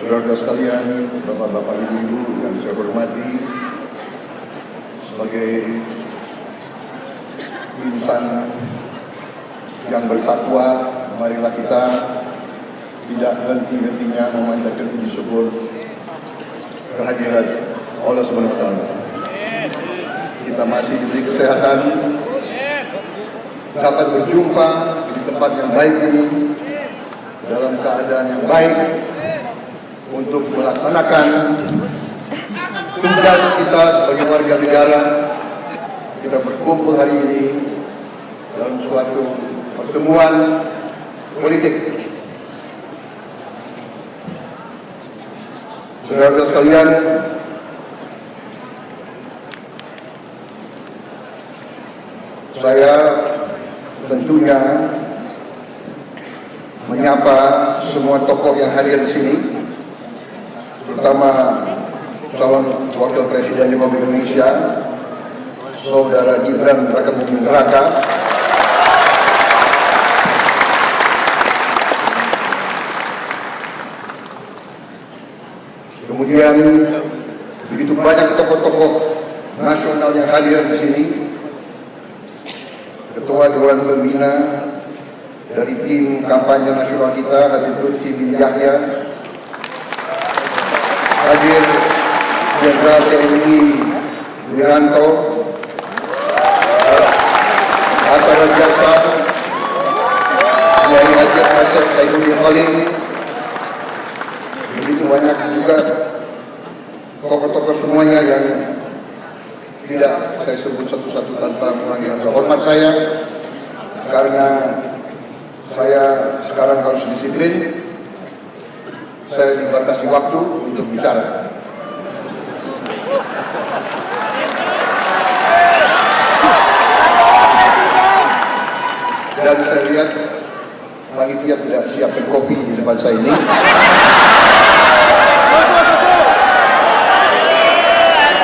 Saudara sekalian, bapak-bapak, ibu-ibu yang saya hormati, sebagai insan yang bertakwa, marilah kita tidak henti-hentinya memanjatkan puji syukur kehadiran Allah Subhanahu wa Ta'ala. Kita masih diberi kesehatan, dapat berjumpa di tempat yang baik ini dalam keadaan yang baik untuk melaksanakan tugas kita sebagai warga negara. Kita berkumpul hari ini dalam suatu pertemuan politik. Saudara sekalian, saya tentunya menyapa semua tokoh yang hadir di sini, terutama calon wakil presiden Republik Indonesia, Saudara Gibran Rakabuming Raka. Kemudian begitu banyak tokoh-tokoh nasional yang hadir di sini. Ketua Dewan Pembina dari tim kampanye nasional kita, Habib Lutfi bin Yahya. Hadir Jenderal TNI Wiranto, Atar Jasa, Kiai Haji Asep Saifuddin Halim. Begitu banyak juga tokoh-tokoh semuanya yang tidak saya sebut satu-satu tanpa mengurangi rasa hormat saya, karena saya sekarang harus disiplin. Saya dibatasi waktu untuk bicara. Dan saya lihat panitia tidak siapkan kopi di depan saya ini.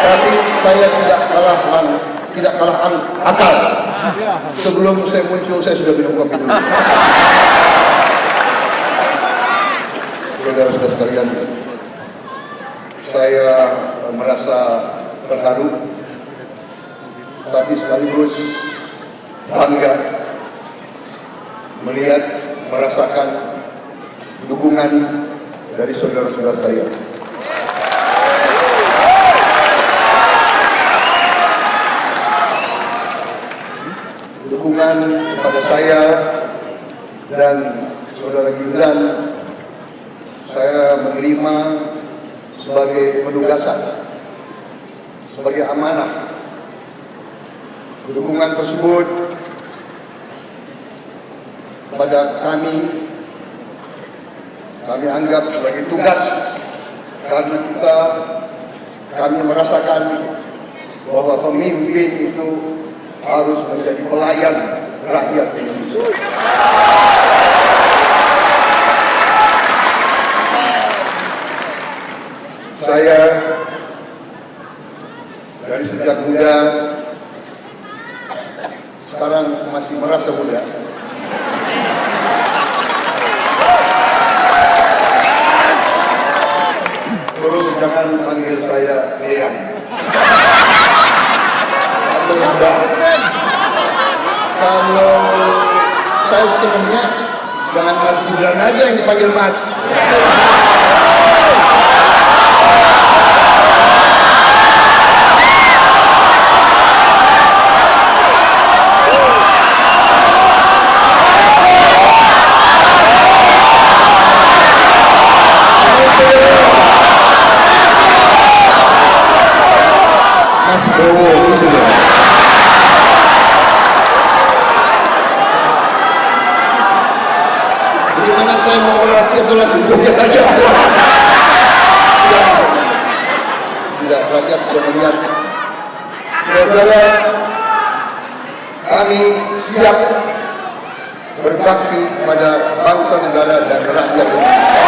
Tapi saya tidak kalah akal. Sebelum saya muncul, saya sudah minum kopi dulu. Saudara-saudara sekalian, saya merasa terharu, tapi sekaligus bangga melihat, merasakan dukungan dari saudara-saudara sekalian. Dukungan kepada saya dan saudara Gibran saya menerima sebagai penugasan, sebagai amanah. Dukungan tersebut kepada kami anggap sebagai tugas, karena kami merasakan bahwa pemimpin itu harus menjadi pelayan rakyat Indonesia. Saya dari sejak muda, sekarang masih merasa muda. Tolong jangan panggil saya Eyang. Kalau saya senangnya jangan Mas Gibran aja yang dipanggil Mas. Mas Bowo gitu loh. Bagaimana saya mau orasi atau langsung joget aja? Tidak, rakyat sudah melihat. Saudara, kami siap berbakti kepada bangsa, negara, dan rakyat Indonesia.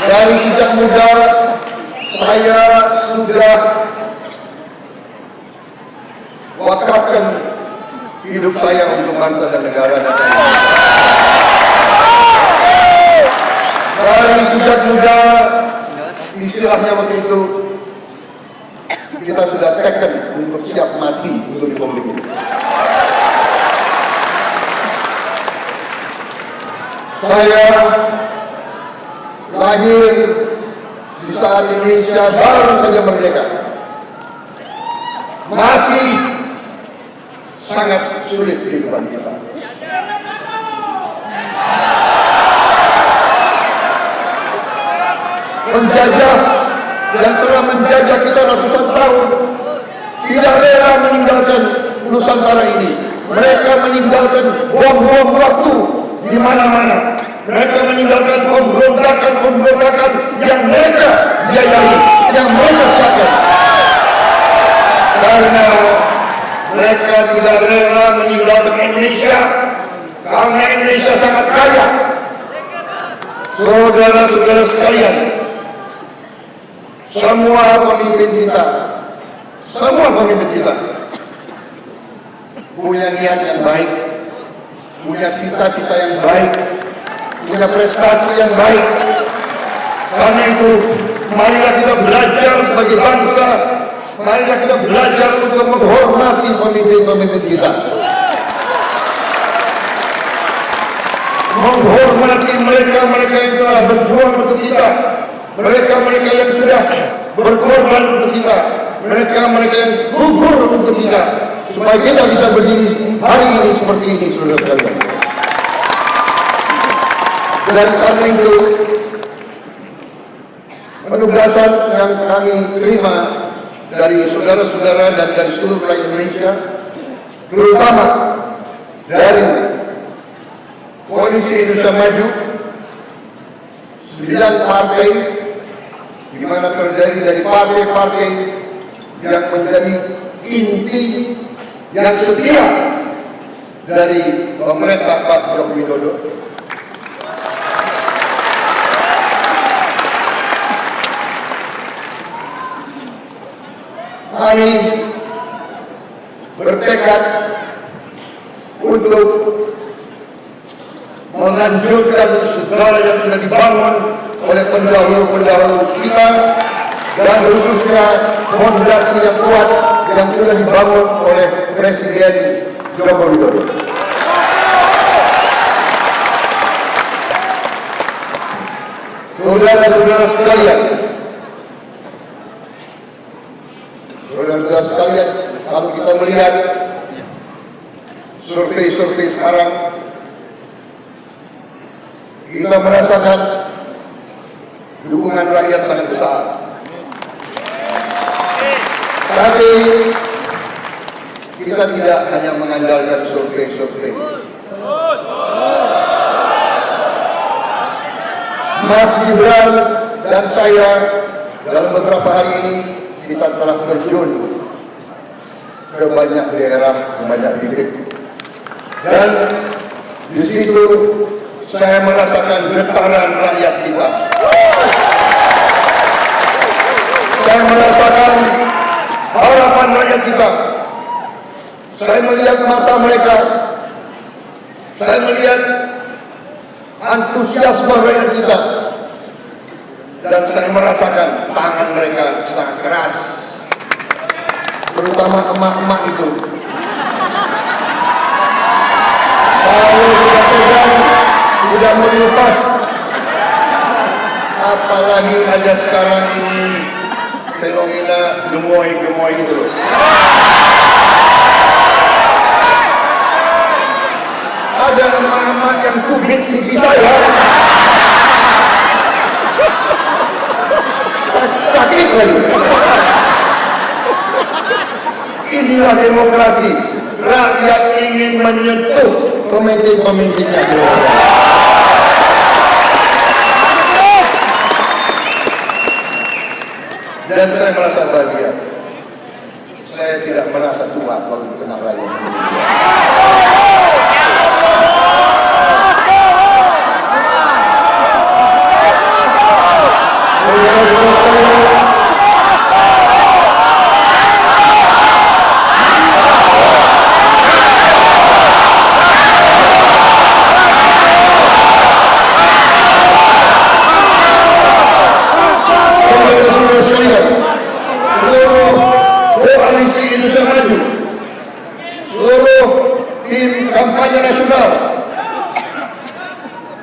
Dari sejak muda saya sudah wakafkan hidup saya untuk bangsa dan negara dan sejak muda, istilahnya waktu itu, kita sudah taken untuk siap mati untuk republik ini. Saya lahir di saat Indonesia baru saja merdeka. Masih sangat sulit kehidupan kita. Penjajah yang telah menjajah kita ratusan tahun tidak rela meninggalkan Nusantara ini. Mereka meninggalkan buang-buang waktu di mana-mana. Mereka meninggalkan pemberontakan yang mereka biayai, yang mereka siapkan. Karena mereka tidak rela meninggalkan Indonesia, karena Indonesia sangat kaya. Saudara-saudara sekalian, semua pemimpin kita punya niat yang baik, punya cita-cita yang baik, punya prestasi yang baik. Karena itu, marilah kita belajar sebagai bangsa, marilah kita belajar untuk menghormati pemimpin-pemimpin kita, menghormati mereka yang telah berjuang untuk kita, mereka yang sudah berkorban untuk kita, mereka yang gugur untuk kita, supaya kita bisa berdiri hari ini seperti ini, saudara sekalian. Dan karena itu, penugasan yang kami terima dari saudara-saudara dan dari seluruh rakyat Indonesia, terutama dari Koalisi Indonesia Maju, 9 partai, di mana terdiri dari partai-partai yang menjadi inti yang setia dari pemerintah Pak Joko Widodo. Kami bertekad untuk melanjutkan segala yang sudah dibangun oleh pendahulu-pendahulu kita, dan khususnya fondasi yang kuat yang sudah dibangun oleh Presiden Joko Widodo. Saudara-saudara sekalian, kalau kita melihat survei sekarang, kita merasakan dukungan rakyat sangat besar. Tapi kita tidak hanya mengandalkan survei. Mas Gibran dan saya dalam beberapa hari ini kita telah terjun ke banyak daerah, ke banyak titik, dan di situ saya merasakan getaran rakyat kita. Saya merasakan harapan rakyat kita. Saya melihat mata mereka. Saya melihat antusiasme rakyat kita. Dan saya merasakan tangan mereka sangat keras. Terutama emak-emak itu. Kalau sudah pegang, tidak mau dilepas. Apalagi ada sekarang ini fenomena gemoy gitu loh. Ada emak-emak yang cubit pipi saya. Sakit lagi. Inilah demokrasi. Rakyat ingin menyentuh pemimpin-pemimpinnya. Dan saya merasa bahagia. Saya tidak merasa tua kalau di tengah rakyat Indonesia.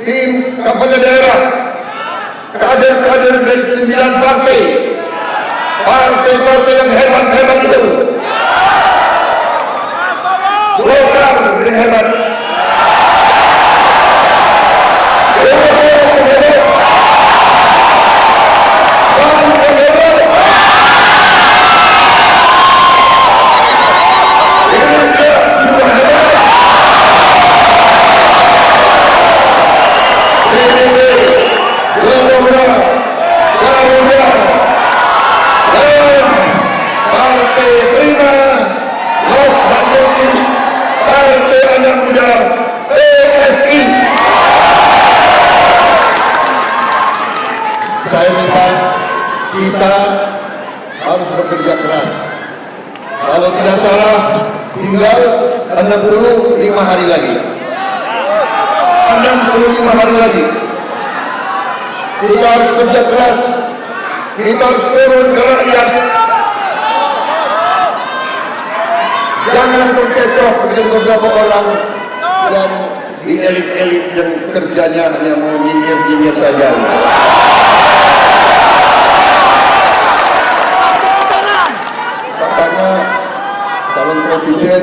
tim kampanye daerah, kader-kader dari 9 partai, partai-partai yang hebat-hebat itu, Golkar yang hebat, saya minta kita harus bekerja keras. Kalau tidak salah, tinggal 65 hari lagi. 65 hari lagi. Kita harus kerja keras. Kita harus turun ke rakyat. Jangan terkecoh dengan beberapa orang yang di elit-elit yang kerjanya hanya mau nyinyir-nyinyir saja. Makanya calon presiden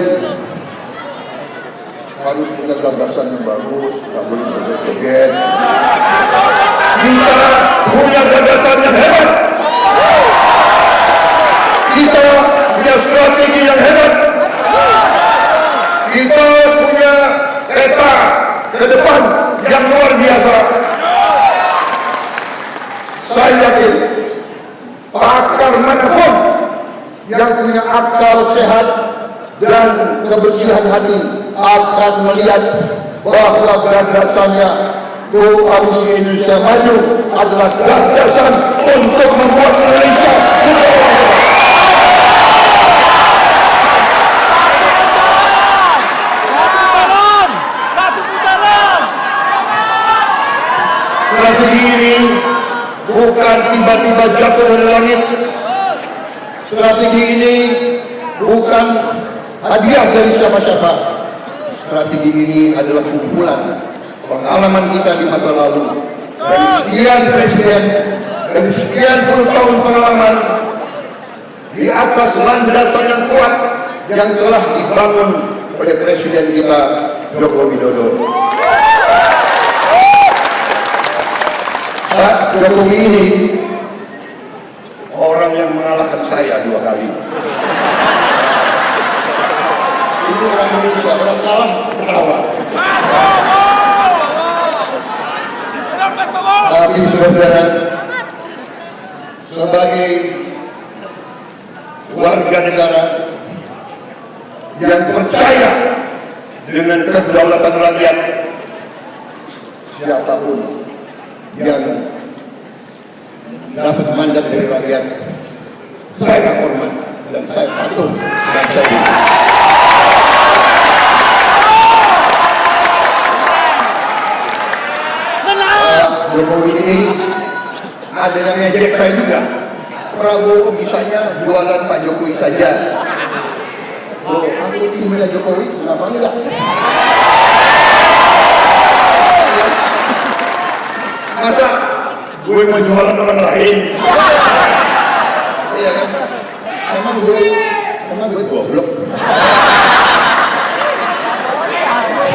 harus punya gagasan yang bagus, tak boleh joget-joget. Kita punya gagasan yang hebat. Kita punya strategi yang hebat. Kita punya peta ke depan yang luar biasa. Saya yakin pakar manapun yang punya akal sehat dan kebersihan hati akan melihat bahwa gagasannya Koalisi Indonesia Maju adalah gagasan untuk membuat Indonesia strategi ini bukan tiba-tiba jatuh dari langit. Strategi ini bukan hadiah dari siapa-siapa. Strategi ini adalah kumpulan pengalaman kita di masa lalu. Dari sekian presiden, dari sekian puluh tahun pengalaman di atas landasan yang kuat yang telah dibangun oleh presiden kita Joko Widodo. Pak Jokowi ini orang yang mengalahkan saya 2 kali. Ini orang Indonesia, orang kalah ketawa. Tapi saudara, sebagai warga negara yang percaya dengan kedaulatan rakyat, siapapun yang dapat mandat dari rakyat, saya hormat dan saya patuh dan saya Jokowi ini ada yang ngejek saya juga. Prabowo misalnya jualan Pak Jokowi saja. Oh, aku timnya Jokowi, kenapa enggak? Masa gue mau jualan orang lain? Iya kan? Emang gue goblok.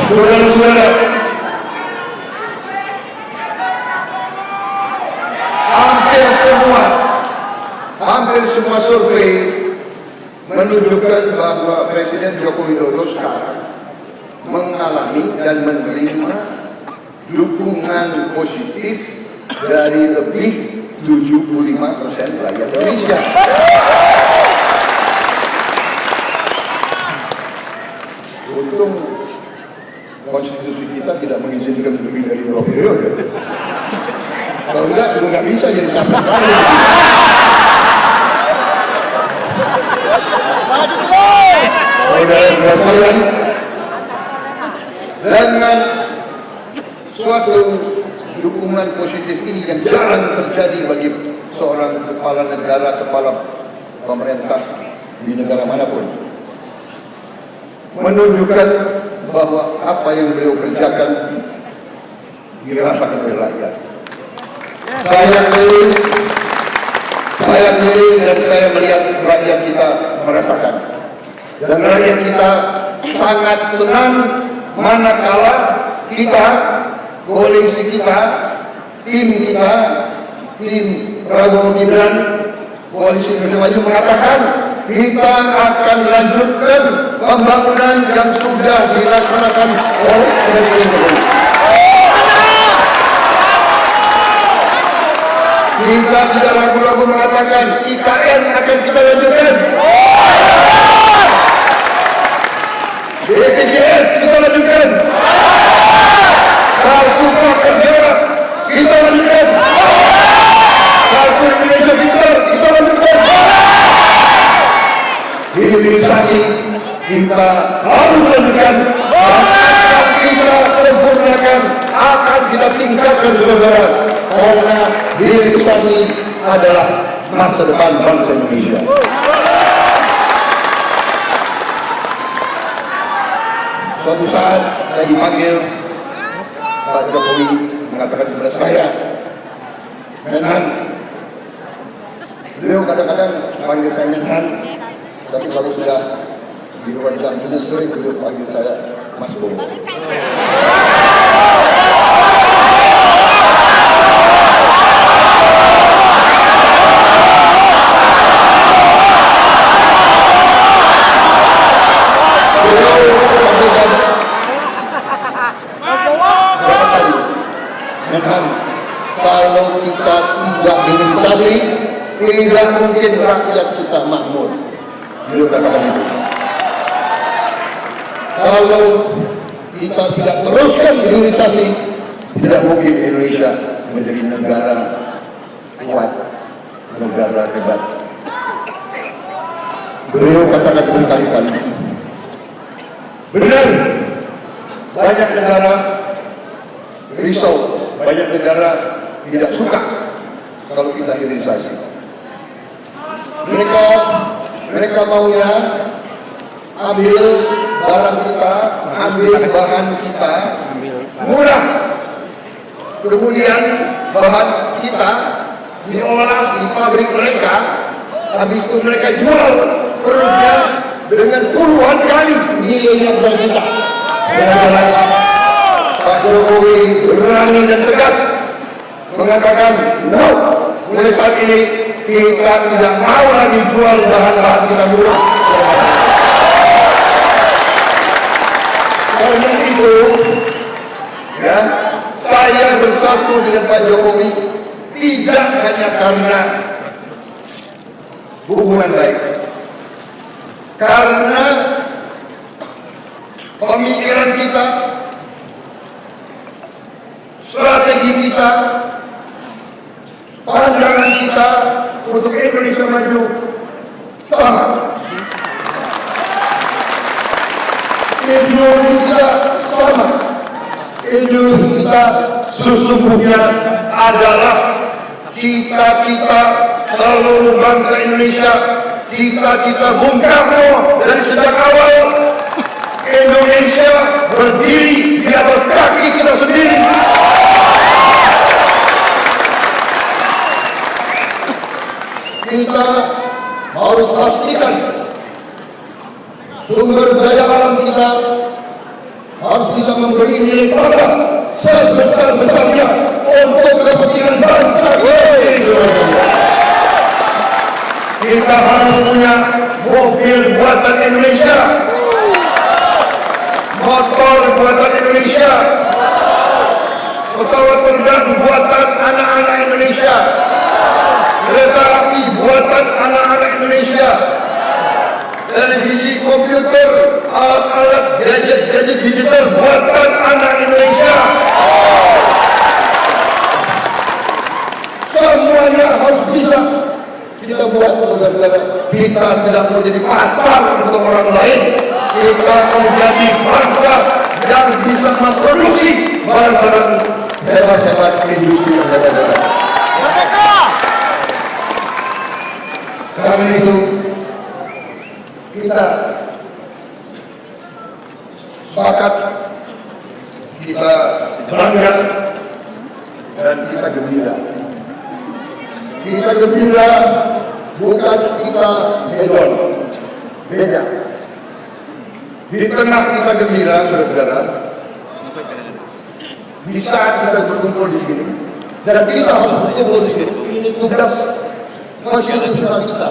Saudara-saudara, hampir semua survei menunjukkan bahwa Presiden Joko Widodo sekarang mengalami dan menerima dukungan positif dari lebih 75% rakyat Indonesia. Untung konstitusi kita tidak mengizinkan lebih dari 2 periode. Kalau enggak, juga nggak bisa jadi capres lagi. Dengan suatu dukungan positif ini yang jarang terjadi bagi seorang kepala negara, kepala pemerintah di negara manapun, menunjukkan bahwa apa yang beliau kerjakan dirasakan oleh rakyat. Saya keliling dan saya melihat rakyat kita merasakan, dan rakyat kita sangat senang manakala kita, koalisi kita, tim Prabowo Gibran, koalisi Indonesia Maju mengatakan kita akan lanjutkan pembangunan yang sudah dilaksanakan oleh Presiden Jokowi. Kita tidak ragu-ragu mengatakan IKN akan kita lanjutkan, BPJS kita lanjutkan, Kartu Prakerja kita lanjutkan, Kartu Indonesia Pintar kita lanjutkan. Hilirisasi kita harus lanjutkan, akan kita sempurnakan, akan kita tingkatkan saudara, karena hilirisasi adalah masa depan bangsa Indonesia. Suatu saat saya dipanggil Pak Jokowi mengatakan kepada saya, Menhan. Beliau kadang-kadang panggil saya Menhan, tapi kalau sudah di luar jam ini sering beliau panggil saya Mas Bowo. Kalau kita tidak hilirisasi, tidak mungkin rakyat kita makmur. Beliau katakan itu. Kalau kita tidak teruskan hilirisasi, tidak mungkin Indonesia menjadi negara kuat, negara hebat. Beliau katakan berkali-kali, benar, banyak negara risau, banyak negara tidak suka kalau kita hilirisasi. Mereka maunya ambil barang kita, ambil bahan kita murah, kemudian bahan kita diolah di pabrik mereka, habis itu mereka jual produknya dengan puluhan kali nilainya barang kita. Pak Jokowi berani dan tegas mengatakan, no, mulai saat ini kita tidak mau lagi jual bahan-bahan kita murah. Karena itu, ya, saya bersatu dengan Pak Jokowi tidak hanya karena hubungan baik, karena pemikiran kita, strategi kita, pandangan kita untuk Indonesia maju sama. Ideologi kita sama. Ideologi kita sesungguhnya adalah cita-cita seluruh bangsa Indonesia, cita-cita Bung Karno dari sejak awal. Indonesia berdiri di atas kaki kita sendiri. Kita harus pastikan sumber daya alam kita harus bisa memberi nilai tambah sebesar-besarnya untuk kepentingan bangsa kita. Kita harus punya mobil buatan Indonesia, motor buatan Indonesia, pesawat terbang buatan anak-anak Indonesia, kereta api buatan anak-anak Indonesia, televisi, komputer, alat-alat gadget digital buatan anak Indonesia. Semuanya harus bisa kita buat, saudara-saudara. Kita tidak mau jadi pasar untuk orang lain. Kita menjadi bangsa yang bisa memproduksi barang-barang hebat-hebat industri yang hebat-hebat. Karena itu kita sepakat, kita bangga, kita dan kita gembira. Kita gembira bukan kita hedon, beda. Di tengah kita gembira, saudara-saudara, di saat kita berkumpul di sini, dan kita harus berkumpul di sini. Ini tugas konstitusional kita.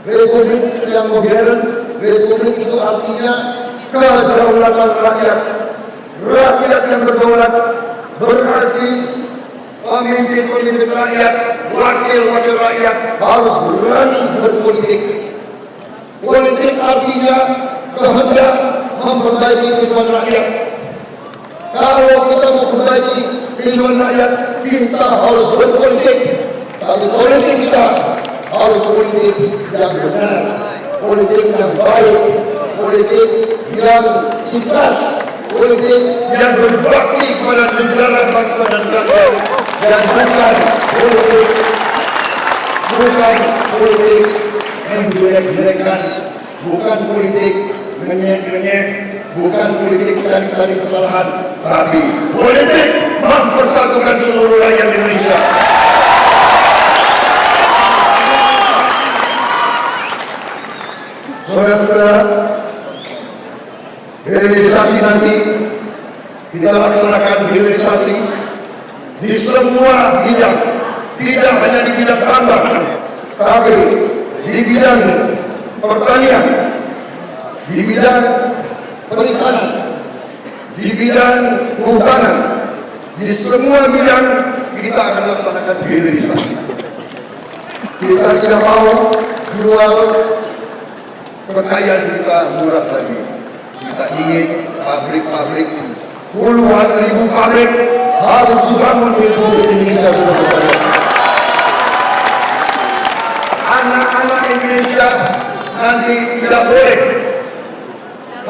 Republik yang modern, republik itu artinya kedaulatan rakyat. Rakyat yang berdaulat berarti pemimpin-pemimpin rakyat, wakil-wakil rakyat harus berani berpolitik. Politik artinya kehendak memperbaiki kehidupan rakyat. Kalau kita mau memperbaiki kehidupan rakyat, kita harus berpolitik. Tapi politik kita harus politik yang benar, politik yang baik, politik yang ikhlas, politik yang berbakti kepada negara, bangsa dan rakyat, dan bukan politik menjelek-jelekan, bukan politik menyek-menyek, bukan politik cari-cari kesalahan, tapi politik mempersatukan seluruh rakyat Indonesia. Saudara-saudara, hilirisasi nanti kita laksanakan hilirisasi di semua bidang, tidak hanya di bidang tambang, tapi di bidang pertanian, di bidang perikanan, di bidang kehutanan, di semua bidang kita akan laksanakan hilirisasi. Kita tidak mau jual kekayaan kita murah lagi. Kita ingin pabrik-pabrik, puluhan ribu pabrik harus dibangun di Republik Indonesia. Anak-anak Indonesia nanti tidak boleh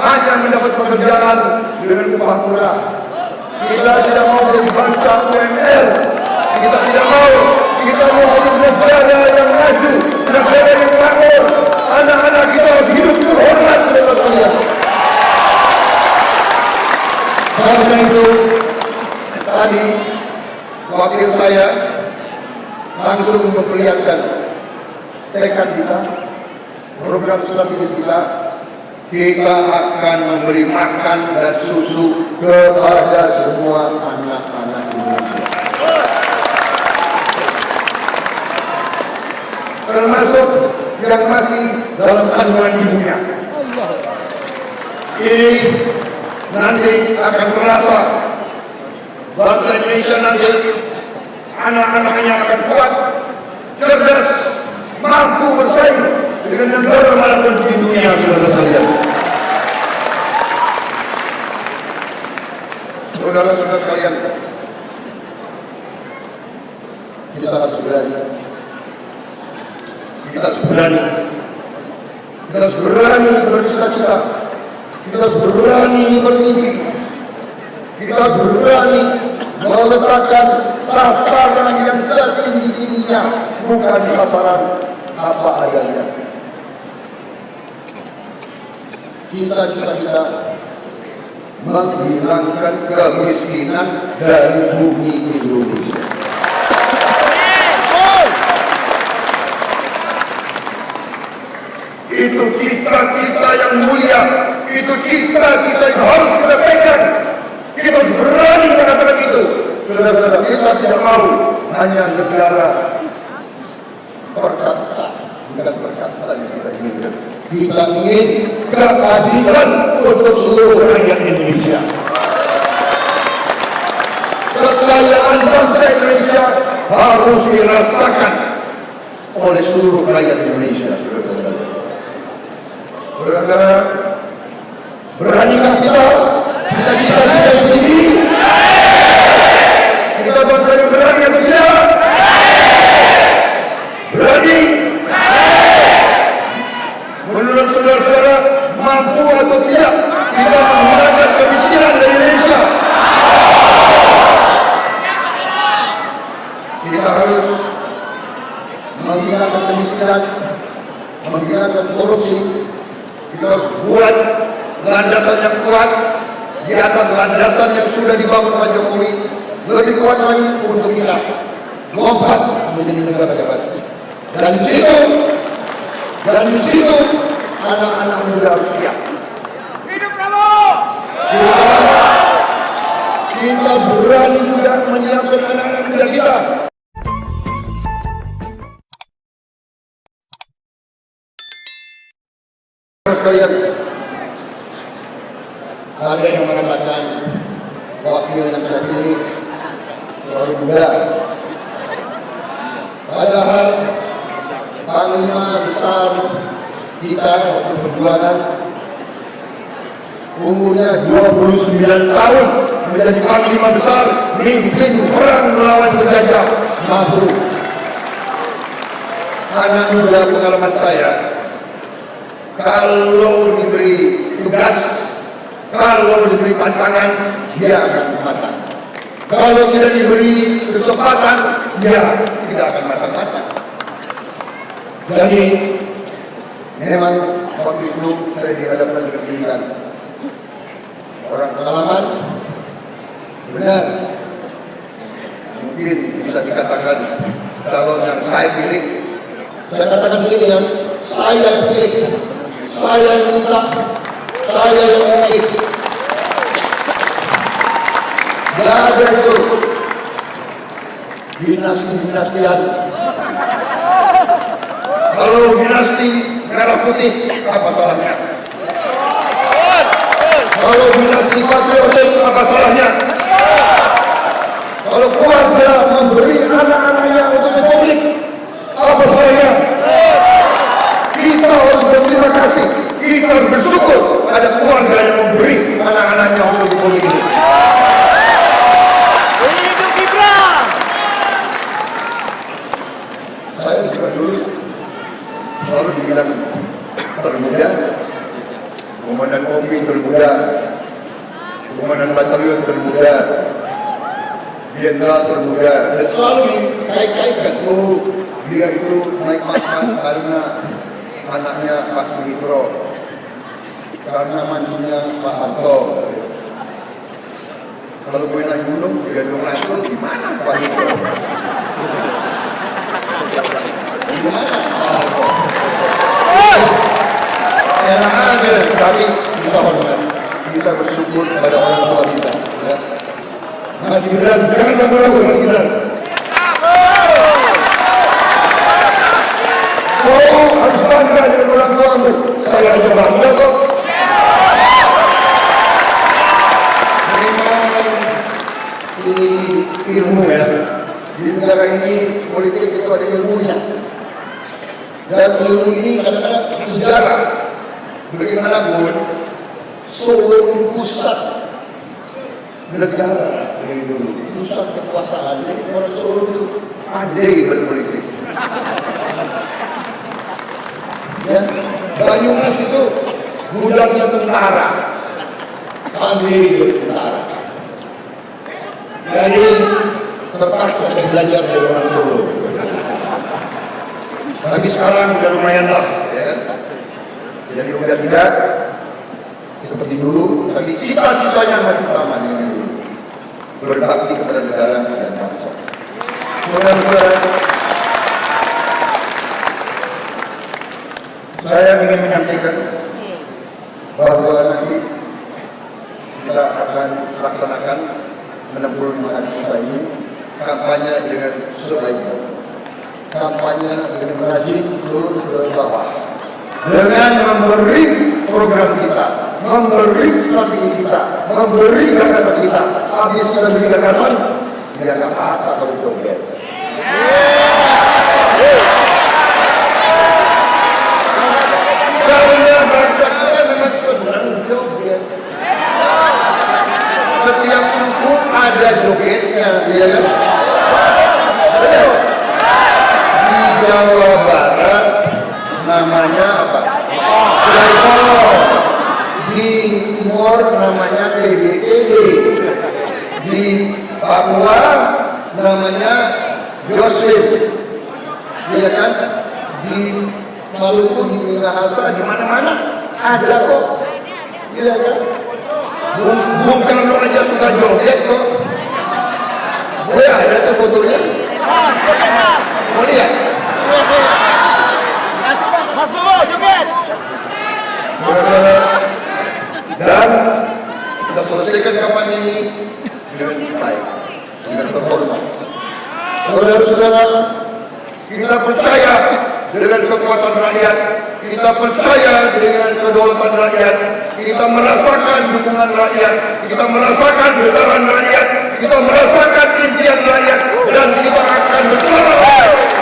hanya mendapat pekerjaan dengan upah murah. Kita tidak mau jadi bangsa UMR. Kita tidak mau. Kita mau jadi negara yang maju, negara yang makmur. Anak-anak kita harus hidup terhormat, saudara-saudara. Karena itu, tadi wakil saya langsung memperlihatkan tekad kita, program strategis kita. Kita akan memberi makan dan susu kepada semua anak-anak Indonesia, termasuk yang masih dalam kandungan ibunya. Ini nanti akan terasa bangsa Indonesia nanti anak-anaknya akan kuat, cerdas, mampu bersaing dengan negara manapun di dunia, saudara-saudara. Saudara-saudara sekalian, kita harus berani. Kita harus berani. Kita harus berani bercita-cita. Kita harus berani bermimpi. Kita harus berani meletakkan sasaran yang setinggi-tingginya, bukan sasaran apa adanya. Cita-cita kita menghilangkan kemiskinan dari bumi Indonesia. Itu cita-cita yang mulia, itu cita-cita yang harus kita pegang. Kita harus berani mengatakan itu. Saudara-saudara, kita tidak mau hanya negara perkata, bukan perkata yang kita inginkan. Kita ingin keadilan untuk seluruh rakyat Indonesia. Kekayaan bangsa Indonesia harus dirasakan oleh seluruh rakyat Indonesia. Saudara-saudara, beranikah kita cita-cita yang tinggi? Kita bangsa yang berani atau tidak? Berani? Menurut saudara-saudara, mampu atau tidak kita menghilangkan kemiskinan dari Indonesia? Kita harus menghilangkan kemiskinan, menghilangkan korupsi. Kita harus buat landasan yang kuat di atas landasan yang sudah dibangun Pak Jokowi, lebih kuat lagi untuk kita lompat menjadi negara hebat. Dan di situ anak-anak muda harus siap. Hidup Prabowo! Kita berani juga menyiapkan anak-anak muda kita. Sekalian, ada yang mengatakan wakil yang saya pilih terlalu muda. Padahal panglima besar kita waktu perjuangan umurnya 29 tahun menjadi panglima besar, mimpin perang melawan penjajah, mampu. Anak muda pengalaman saya, kalau diberi tugas, kalau diberi tantangan, dia akan matang. Kalau tidak diberi kesempatan, dia tidak akan matang-matang. Jadi, memang waktu itu saya dihadapkan dengan pilihan orang pengalaman, benar. Mungkin bisa dikatakan calon yang saya pilih, saya katakan di sini yang saya pilih, saya yang minta, saya yang memilih. Tidak ada itu dinasti-dinastian. Kalau dinasti merah putih, apa salahnya? Kalau dinasti patriotik, apa salahnya? Kalau keluarga memberi anak-anaknya untuk republik, apa salahnya? Kita harus berterima kasih, kita harus bersyukur ada keluarga yang memberi anak-anaknya untuk republik ini. Saya juga dulu selalu dibilang termuda, komandan kopi termuda, komandan batalion termuda, jenderal termuda, dan selalu dikait-kaitkan, oh dia itu naik pangkat karena anaknya Pak Suhitro, karena mantunya Pak Harto. Kalau gue naik gunung, gendong langsung gimana Pak Harto? Gimana Pak Harto? Enak aja, tapi kita hormat, kita bersyukur pada orang tua kita. Ya. Mas Gibran, jangan ragu-ragu Mas Gibran. Oh, harus bangga dengan orang tuamu. Saya aja bangga kok. Memang ini ilmu ya. Di negara ini politik itu ada ilmunya. Dan ilmu ini kadang-kadang sejarah. Bagaimanapun Solo ini pusat negara dari dulu, pusat kekuasaan. Jadi orang Solo itu pandai berpolitik. Ya, Banyumas itu gudangnya tentara, pandai bertentara. Jadi terpaksa saya belajar dari orang Solo. Tapi sekarang udah lumayan lah, ya kan? Jadi udah tidak seperti dulu, tapi cita-citanya masih sama dengan yang dulu. Berbakti kepada negara dan bangsa. Mudah-mudahan saya ingin menyampaikan bahwa nanti kita akan laksanakan 65 hari selesai ini kampanye dengan sebaiknya, kampanye dengan rajin turun ke bawah, dengan memberi program kita, memberi strategi kita, memberi gagasan kita. Habis kita beri gagasan, dia nggak apa-apa kalau joget. Karena bangsa kita memang senang joget. Setiap suku ada jogetnya, ya kan? Betul. Di Jawa Barat namanya apa? Jaipong. Di Timur namanya PBTD. Di Papua namanya Yoswin. Iya kan? Di Maluku, di Minahasa, di mana-mana ada kok. Iya kan? Bung Karno aja suka joget kok. dengan terhormat. Saudara-saudara, kita percaya dengan kekuatan rakyat, kita percaya dengan kedaulatan rakyat, kita merasakan dukungan rakyat, kita merasakan getaran rakyat, kita merasakan impian rakyat, dan kita akan bersama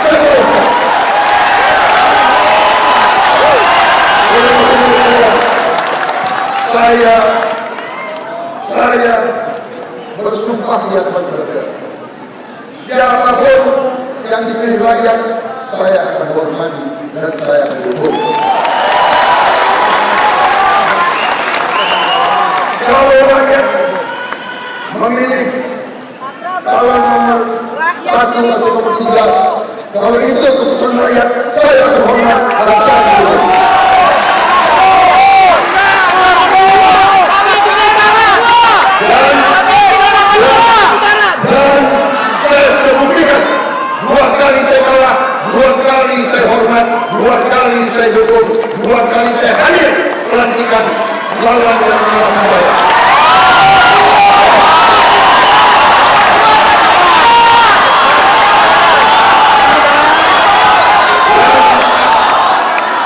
seterusnya. Saya bersumpah di hadapan saudara, siapapun yang dipilih rakyat, saya akan hormati dan saya akan dukung. Kalau rakyat memilih calon nomor 1 atau nomor 3, kalau itu keputusan rakyat, saya akan hormat dan saya akan dukung. Dan saya sudah buktikan, 2 kali saya kalah, 2 kali saya hormat, 2 kali saya dukung, 2 kali saya hadir pelantikan lawan yang mengalahkan saya.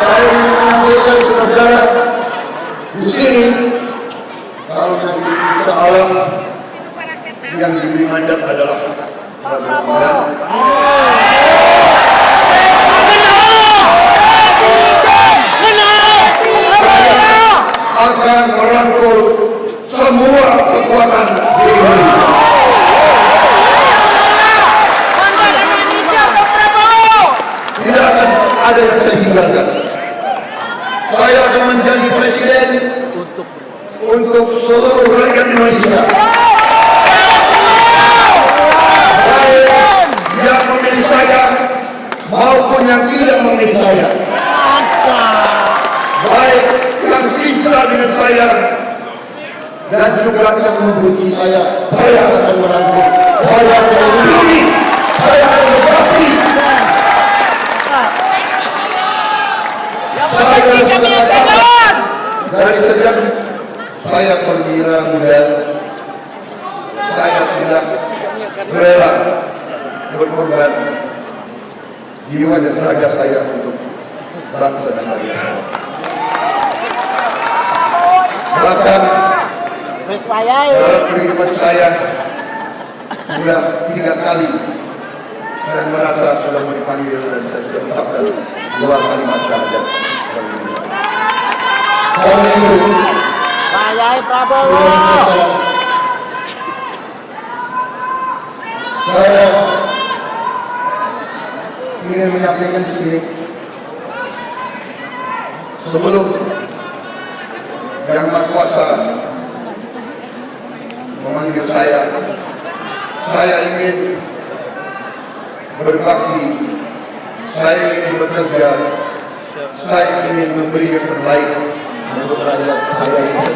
Saya ingin menyampaikan saudara di sini, kalau nanti insya Allah yang diberi mandat adalah Prabowo. Akan merangkul semua kekuatan di Indonesia. Tidak akan ada yang saya tinggalkan. Saya akan menjadi presiden untuk seluruh rakyat Indonesia. Baik yang memilih saya maupun yang tidak memilih saya. Baik yang cinta dengan saya dan juga yang membenci saya akan merangkul, saya akan melindungi, saya akan berbakti. Dari sejak saya perwira muda, saya sudah rela berkorban jiwa dan raga saya untuk bangsa dan negara. Bahkan dalam kehidupan saya sudah 3 kali saya merasa sudah mau dipanggil dan saya sudah ucapkan 2 kalimat syahadat. Karena itu, Prabowo. saya ingin menyampaikan di sini sebelum Yang Maha Kuasa memanggil saya ingin berbakti, saya ingin bekerja, saya ingin memberi yang terbaik untuk rakyat saya ini.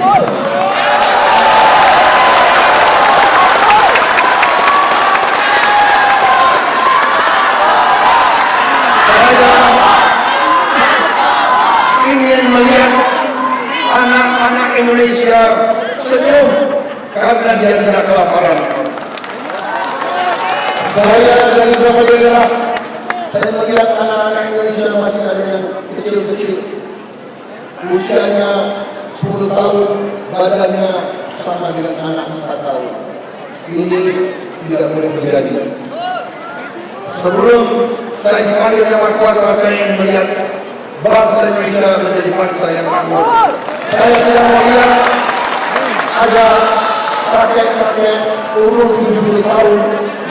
Saya ingin melihat anak-anak Indonesia senyum karena dia tidak kelaparan. Saya dari beberapa daerah, saya melihat anak-anak Indonesia masih ada yang kecil-kecil, usianya 10 tahun, badannya sama dengan anak 4 tahun. Ini tidak boleh terjadi. Sebelum saya dipanggil Yang Maha Kuasa, saya ingin melihat bangsa Indonesia menjadi bangsa yang makmur. Saya tidak mau lihat ada kakek-kakek umur 70 tahun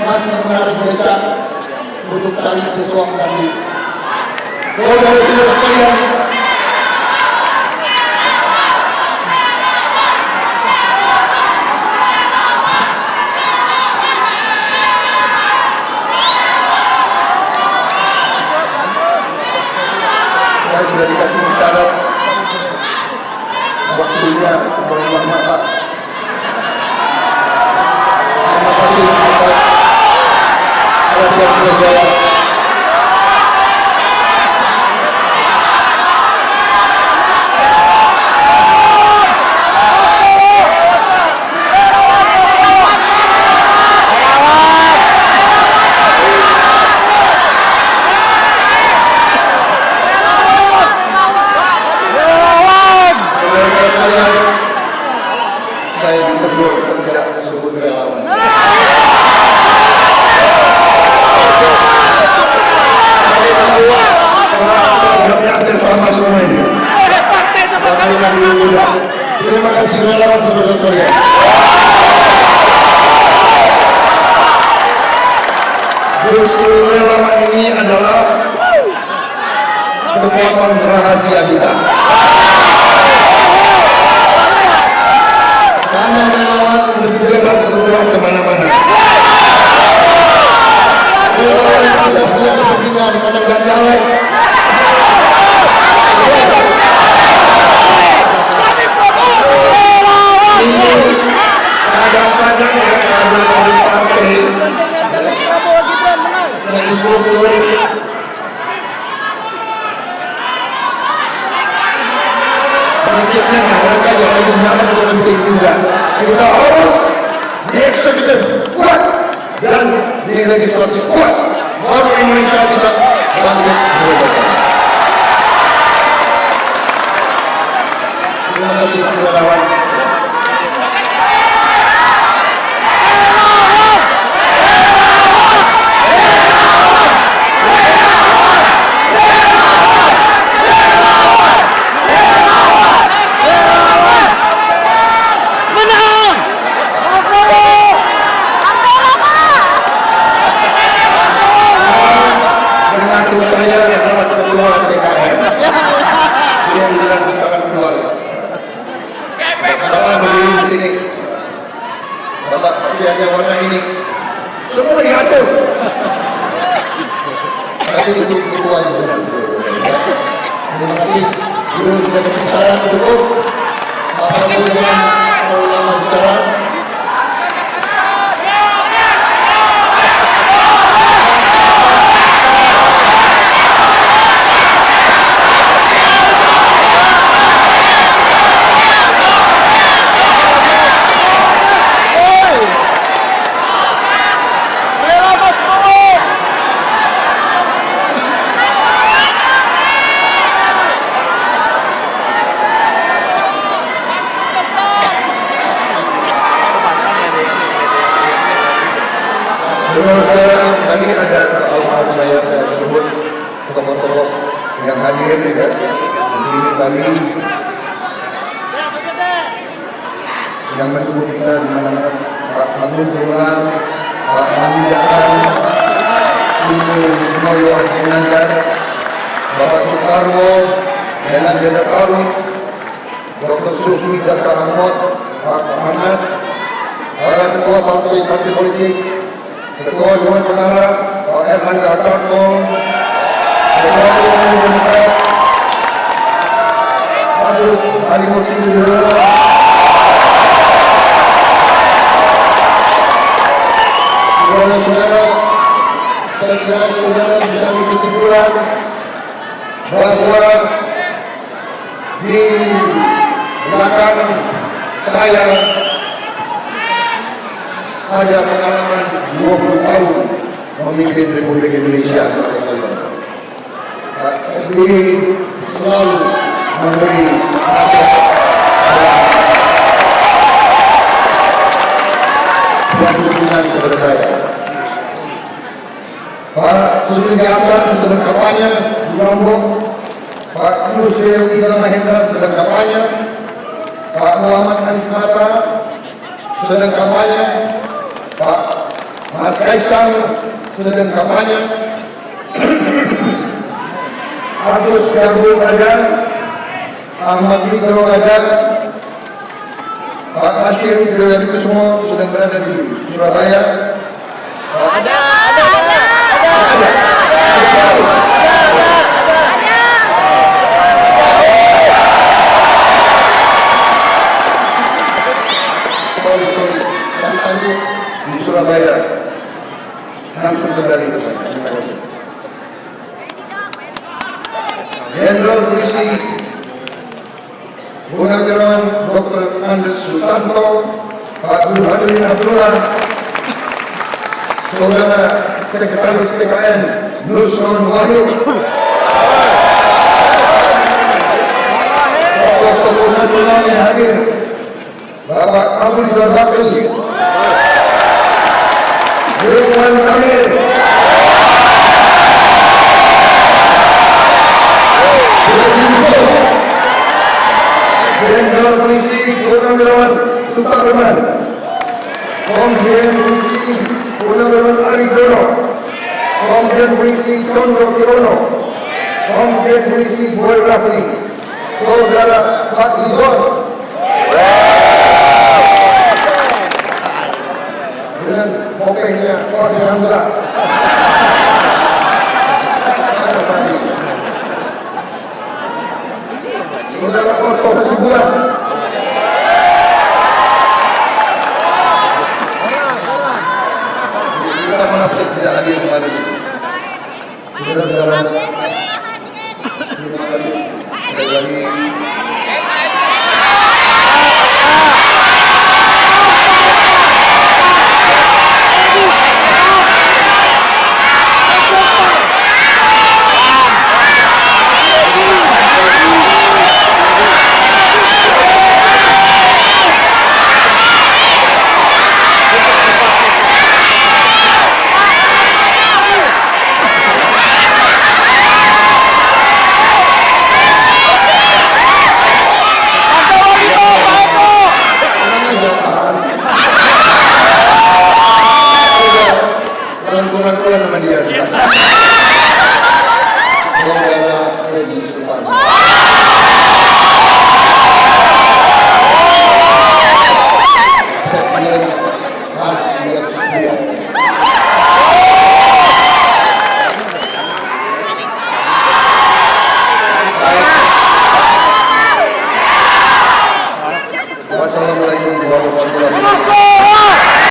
masih menarik becak untuk cari sesuap nasi. Saudara-saudara sekalian, saya sudah dikasih bicara, waktunya berbuah mata. Terima kasih atas perhatian saya. relawan ini adalah kekuatan rahasia kita. Karena relawan lebih bebas bergerak kemana-mana. Relawan tidak punya kepentingan karena gandalan. Kadang-kadang ada dari partai yang disuruh berikutnya mereka yang lagi menang itu penting juga. Kita harus di eksekutif kuat dan di legislatif kuat, baru Indonesia bisa bangkit berbeda. Terima kasih relawan. Bapak pakaiannya warna ini semua diatur. Tapi itu ketua itu. Terima kasih. Guru sudah berbicara cukup. Bapak Guru jangan lama bicara. Tadi ada almarhum saya sebut tokoh-tokoh yang hadir ya di sini tadi yang mendukung kita di mana Pak Agung Gunawan, Pak Hamid Jahan, Ibu Moyo Hajimanjar, Bapak Soekarwo, Denan Deda Karun, Dr. Sufi Dr. Ahmad, Pak Ahmad, para ketua partai politik, Ketua Dewan Pengarah Pak Erlangga Hartarto, Ketua Dewan Demokrat Agus Harimurti Yudhoyono, saudara-saudara, saya kira saudara bisa berkesimpulan bahwa di belakang saya ada pengalaman 20 tahun memimpin Republik Indonesia. Pak SBY selalu memberi nasihat dan dukungan kepada saya. Pak Zulkifli Hasan sedang kampanye di Lombok, Pak Yusril Iza Mahendra sedang kampanye, Pak Muhammad Anies Mata sedang kampanye, Pak Mas Kaisang sedang kampanye, Agus Darbu ada, Ahmad Fikro ada, Pak Asyir Hidayat itu semua sedang berada di Surabaya. Ada. Tadi di Surabaya langsung dari itu. Jenderal Polisi Purnawirawan Dr. Andes Sutanto, Pak Burhanuddin Abdullah, Saudara Sekretaris TKN Nusron Wahyu, tokoh-tokoh nasional yang hadir, Bapak Abu Rizal Bakri, Ridwan Kamil, Jenderal Polisi Purnawirawan Sutarman, Komjen Polisi Purnawirawan Aridono, Komjen Polisi Condro Kirono, Komjen Polisi Boy Rafli, Saudara Fadlizon, dengan kopengnya Kornel Hamza. Mana Fadli? Saudara Otto Hasibuan, kita maaf saya tidak hadir kemarin. Saudara-saudara, terima kasih sekali lagi.